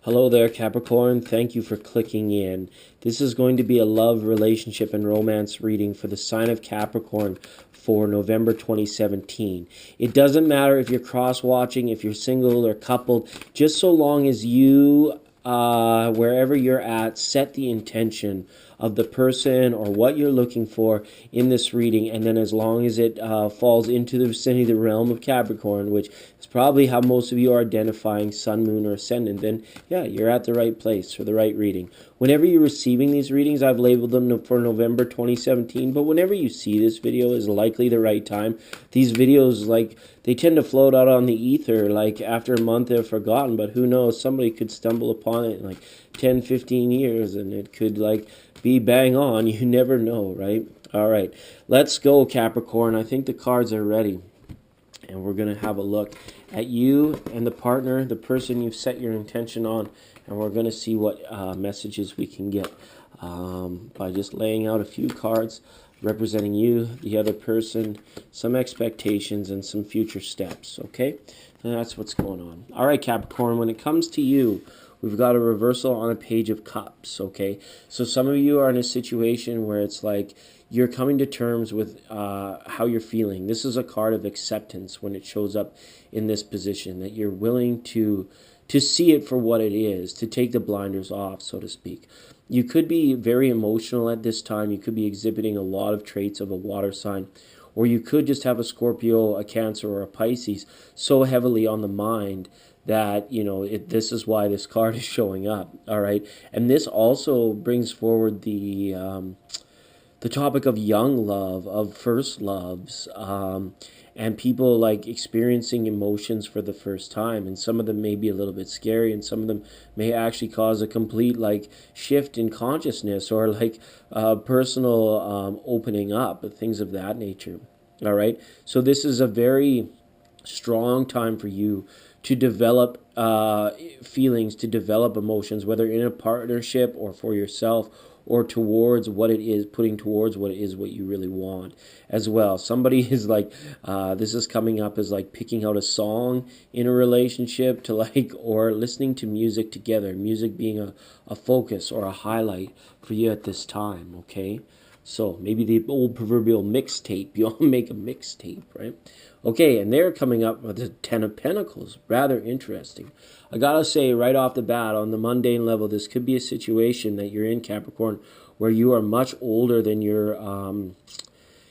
Hello there, Capricorn. Thank you for clicking in. This is going to be a love, relationship, and romance reading for the sign of Capricorn for November 2017. It doesn't matter if you're cross-watching, if you're single or coupled, just so long as you, wherever you're at, set the intention of the person or what you're looking for in this reading, and then as long as it falls into the vicinity of the realm of Capricorn, which is probably how most of you are identifying sun, moon, or ascendant, then yeah, you're at the right place for the right reading. Whenever you're receiving these readings, I've labeled them for November 2017, but whenever you see this video is likely the right time. These videos, they tend to float out on the ether, after a month they're forgotten, but who knows, somebody could stumble upon it in 10, 15 years, and it could be bang on. You never know, right? All right, let's go, Capricorn. I think the cards are ready, and we're going to have a look at you and the partner, the person you've set your intention on, and we're going to see what messages we can get by just laying out a few cards representing you, the other person, some expectations, and some future steps, okay? And that's what's going on. All right, Capricorn, when it comes to you, we've got a reversal on a page of cups, okay? So some of you are in a situation where it's you're coming to terms with how you're feeling. This is a card of acceptance when it shows up in this position, that you're willing to see it for what it is, to take the blinders off, so to speak. You could be very emotional at this time. You could be exhibiting a lot of traits of a water sign, or you could just have a Scorpio, a Cancer, or a Pisces so heavily on the mind that, this is why this card is showing up, all right? And this also brings forward the topic of young love, of first loves, and people experiencing emotions for the first time. And some of them may be a little bit scary, and some of them may actually cause a complete shift in consciousness, or personal opening up, things of that nature. All right, so this is a very strong time for you to develop feelings, to develop emotions, whether in a partnership or for yourself, or towards what it is, putting towards what it is, what you really want as well. Somebody is this is coming up as picking out a song in a relationship to or listening to music together, music being a focus or a highlight for you at this time, okay? So maybe the old proverbial mixtape, you all make a mixtape, right? Okay, and they're coming up with the Ten of Pentacles. Rather interesting. I gotta say right off the bat, on the mundane level, this could be a situation that you're in, Capricorn, where you are much older than your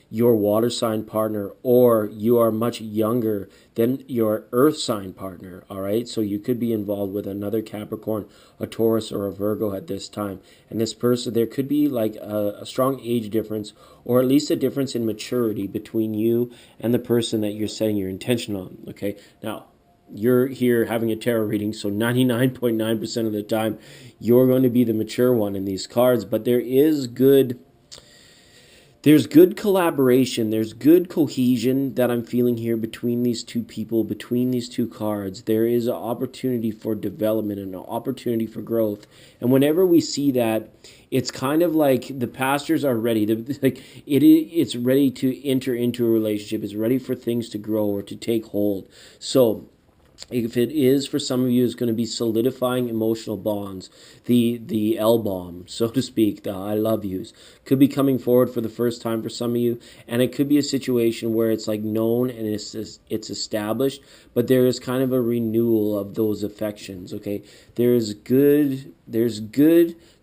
water sign partner, or you are much younger than your earth sign partner, all right? So you could be involved with another Capricorn, a Taurus, or a Virgo at this time. And this person, there could be a strong age difference, or at least a difference in maturity between you and the person that you're setting your intention on, okay? Now, you're here having a tarot reading, so 99.9% of the time, you're going to be the mature one in these cards, but there's good collaboration, there's good cohesion that I'm feeling here between these two people, between these two cards. There is an opportunity for development and an opportunity for growth. And whenever we see that, it's kind of like the pastures are ready. It's ready to enter into a relationship. It's ready for things to grow or to take hold. So if it is, for some of you, it's going to be solidifying emotional bonds, the L-bomb, so to speak, the I love yous, could be coming forward for the first time for some of you, and it could be a situation where it's known and it's established, but there is kind of a renewal of those affections, okay? There's good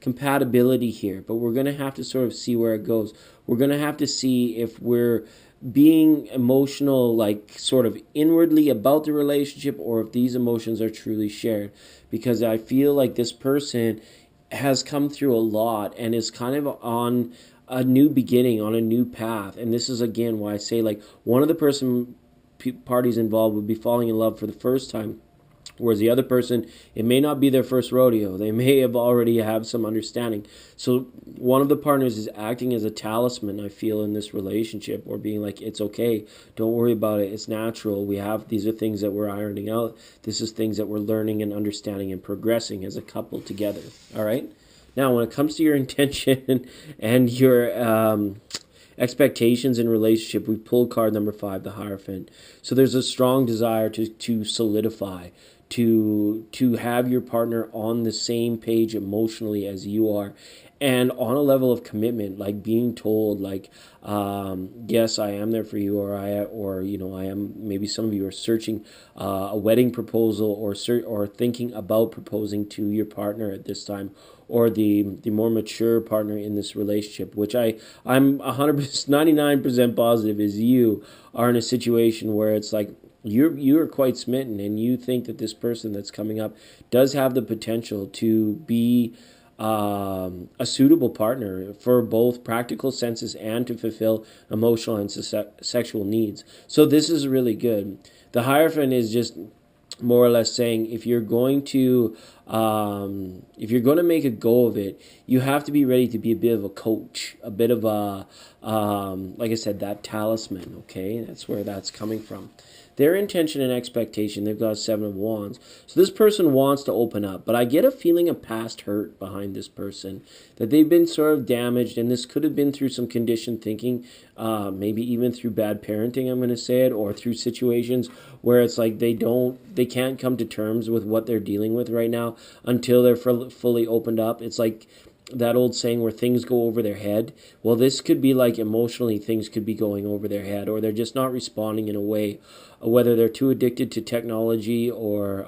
compatibility here, but we're going to have to sort of see where it goes. We're going to have to see if we're being emotional, sort of inwardly about the relationship, or if these emotions are truly shared. Because I feel like this person has come through a lot and is kind of on a new beginning, on a new path. And this is, again, why I say, one of the parties involved would be falling in love for the first time, whereas the other person, it may not be their first rodeo. They may have already have some understanding. So one of the partners is acting as a talisman, I feel, in this relationship, or being it's okay, don't worry about it, it's natural. These are things that we're ironing out. This is things that we're learning and understanding and progressing as a couple together, all right? Now, when it comes to your intention and your expectations in relationship, we pulled card number 5, the Hierophant. So there's a strong desire to solidify, to have your partner on the same page emotionally as you are, and on a level of commitment, like being told, like, yes, I am there for you, or I am. Maybe some of you are searching a wedding proposal, or thinking about proposing to your partner at this time, or the more mature partner in this relationship, which I'm 100%, 99% positive is you are in a situation where it's like you're quite smitten, and you think that this person that's coming up does have the potential to be a suitable partner for both practical senses and to fulfill emotional and sexual needs. So this is really good. The Hierophant is just more or less saying, if you're going to make a go of it, you have to be ready to be a bit of a coach, a bit of a like I said, that talisman. Okay, that's where that's coming from. Their intention and expectation, they've got a 7 of Wands. So this person wants to open up, but I get a feeling of past hurt behind this person, that they've been sort of damaged, and this could have been through some conditioned thinking, maybe even through bad parenting, I'm going to say it, or through situations where it's like they can't come to terms with what they're dealing with right now until they're fully opened up. It's like that old saying where things go over their head. Well, this could be like emotionally things could be going over their head, or they're just not responding in a way, whether they're too addicted to technology or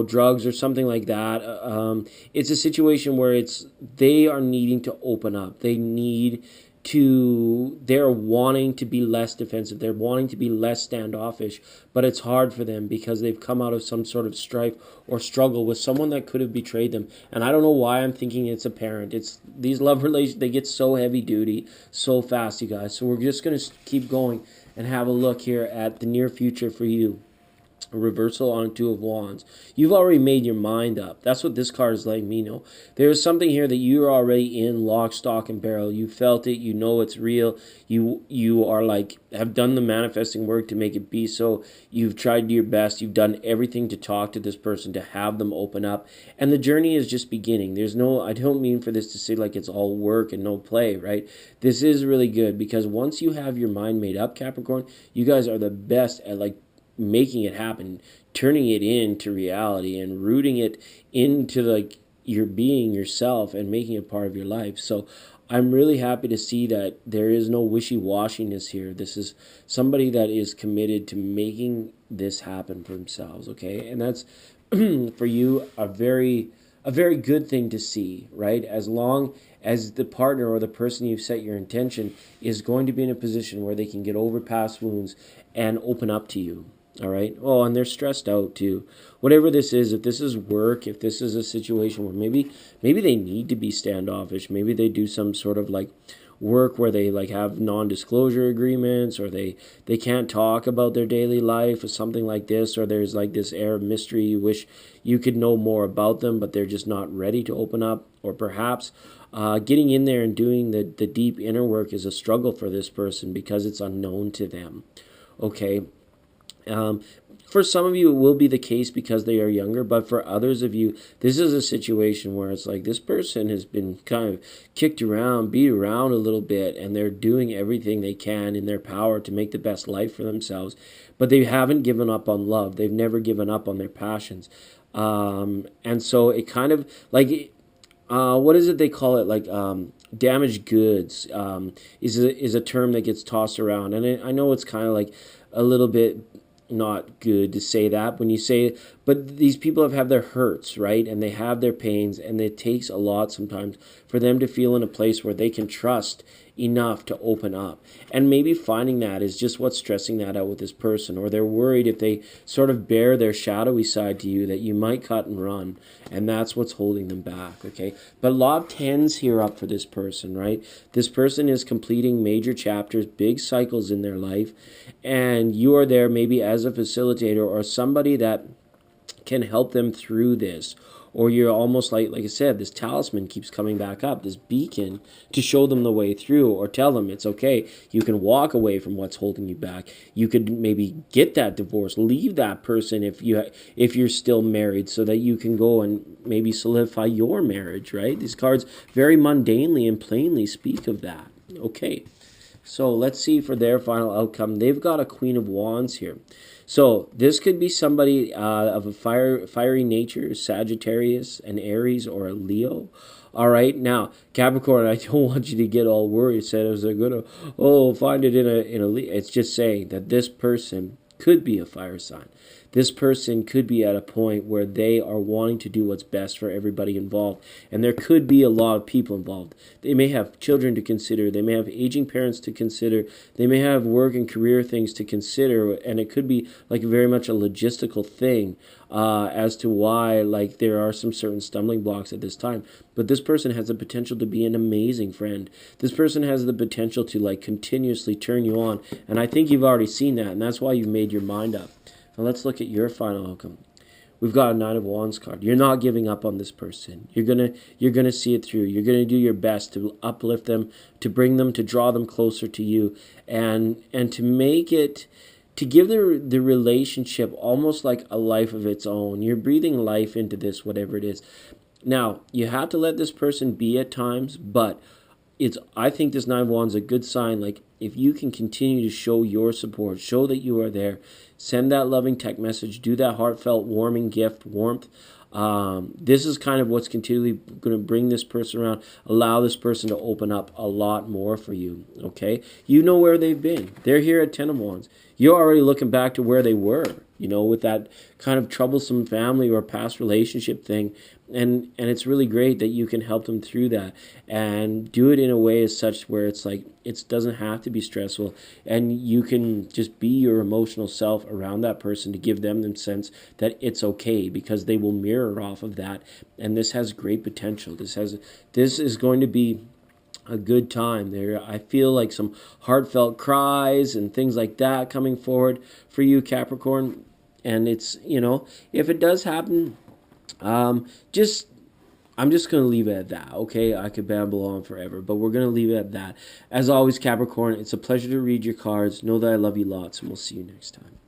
drugs or something like that. It's a situation where they are needing to open up. They're wanting to be less defensive. They're wanting to be less standoffish, but it's hard for them because they've come out of some sort of strife or struggle with someone that could have betrayed them. And I don't know why I'm thinking it's a parent. It's these love relations, they get so heavy duty so fast, you guys. So we're just going to keep going and have a look here at the near future for you. A reversal on a 2 of Wands. You've already made your mind up. That's what this card is letting me know. There's something here that you're already in lock, stock, and barrel. You felt it. You know it's real. You are like, have done the manifesting work to make it be so. You've tried your best. You've done everything to talk to this person, to have them open up. And the journey is just beginning. I don't mean for this to say like it's all work and no play, right? This is really good because once you have your mind made up, Capricorn, you guys are the best at like making it happen, turning it into reality and rooting it into like your being yourself and making it part of your life. So I'm really happy to see that there is no wishy-washiness here. This is somebody that is committed to making this happen for themselves, okay? And that's for you a very good thing to see, right? As long as the partner or the person you've set your intention is going to be in a position where they can get over past wounds and open up to you. All right. Oh, and they're stressed out too. Whatever this is, if this is work, if this is a situation where maybe they need to be standoffish, maybe they do some sort of like work where they like have non-disclosure agreements, or they can't talk about their daily life or something like this, or there's like this air of mystery, you wish you could know more about them, but they're just not ready to open up, or perhaps getting in there and doing the deep inner work is a struggle for this person because it's unknown to them. Okay. For some of you, it will be the case because they are younger, but for others of you, this is a situation where it's like this person has been kind of kicked around, beat around a little bit, and they're doing everything they can in their power to make the best life for themselves, but they haven't given up on love. They've never given up on their passions. And so it kind of like, what is it they call it? Like, damaged goods is a term that gets tossed around. And I know it's kind of like a little bit not good to say that when you say, but these people have their hurts, right? And they have their pains, and it takes a lot sometimes for them to feel in a place where they can trust enough to open up. And maybe finding that is just what's stressing that out with this person, or they're worried if they sort of bear their shadowy side to you that you might cut and run, and that's what's holding them back, okay? But Law of Tens here up for this person, right? This person is completing major chapters, big cycles in their life, and you are there maybe as a facilitator or somebody that can help them through this. Or you're almost like I said, this talisman keeps coming back up, this beacon to show them the way through, or tell them it's okay. You can walk away from what's holding you back. You could maybe get that divorce, leave that person if you're still married, so that you can go and maybe solidify your marriage, right? These cards very mundanely and plainly speak of that. Okay. So let's see for their final outcome. They've got a Queen of Wands here. So this could be somebody of a fiery nature, Sagittarius, an Aries, or a Leo. All right, now Capricorn, I don't want you to get all worried. Said, "Is they're gonna find it in a Leo?" It's just saying that this person could be a fire sign. This person could be at a point where they are wanting to do what's best for everybody involved. And there could be a lot of people involved. They may have children to consider. They may have aging parents to consider. They may have work and career things to consider. And it could be like very much a logistical thing as to why like there are some certain stumbling blocks at this time. But this person has the potential to be an amazing friend. This person has the potential to like continuously turn you on. And I think you've already seen that. And that's why you've made your mind up. Now let's look at your final outcome. We've got a Nine of Wands card. You're not giving up on this person. You're gonna see it through. You're gonna do your best to uplift them, to bring them, to draw them closer to you, and to make it, to give the relationship almost like a life of its own. You're breathing life into this, whatever it is. Now you have to let this person be at times, but I think this Nine of Wands is a good sign. Like if you can continue to show your support, show that you are there, send that loving text message, do that heartfelt warming gift, warmth. This is kind of what's continually going to bring this person around, allow this person to open up a lot more for you, okay? You know where they've been. They're here at Ten of Wands. You're already looking back to where they were, with that kind of troublesome family or past relationship thing. And it's really great that you can help them through that and do it in a way as such where it's like it doesn't have to be stressful, and you can just be your emotional self around that person to give them the sense that it's okay, because they will mirror off of that. And this has great potential. This is going to be a good time there. I feel like some heartfelt cries and things like that coming forward for you, Capricorn. And it's, if it does happen, I'm just going to leave it at that, okay? I could babble on forever, but we're going to leave it at that. As always, Capricorn, it's a pleasure to read your cards. Know that I love you lots, and we'll see you next time.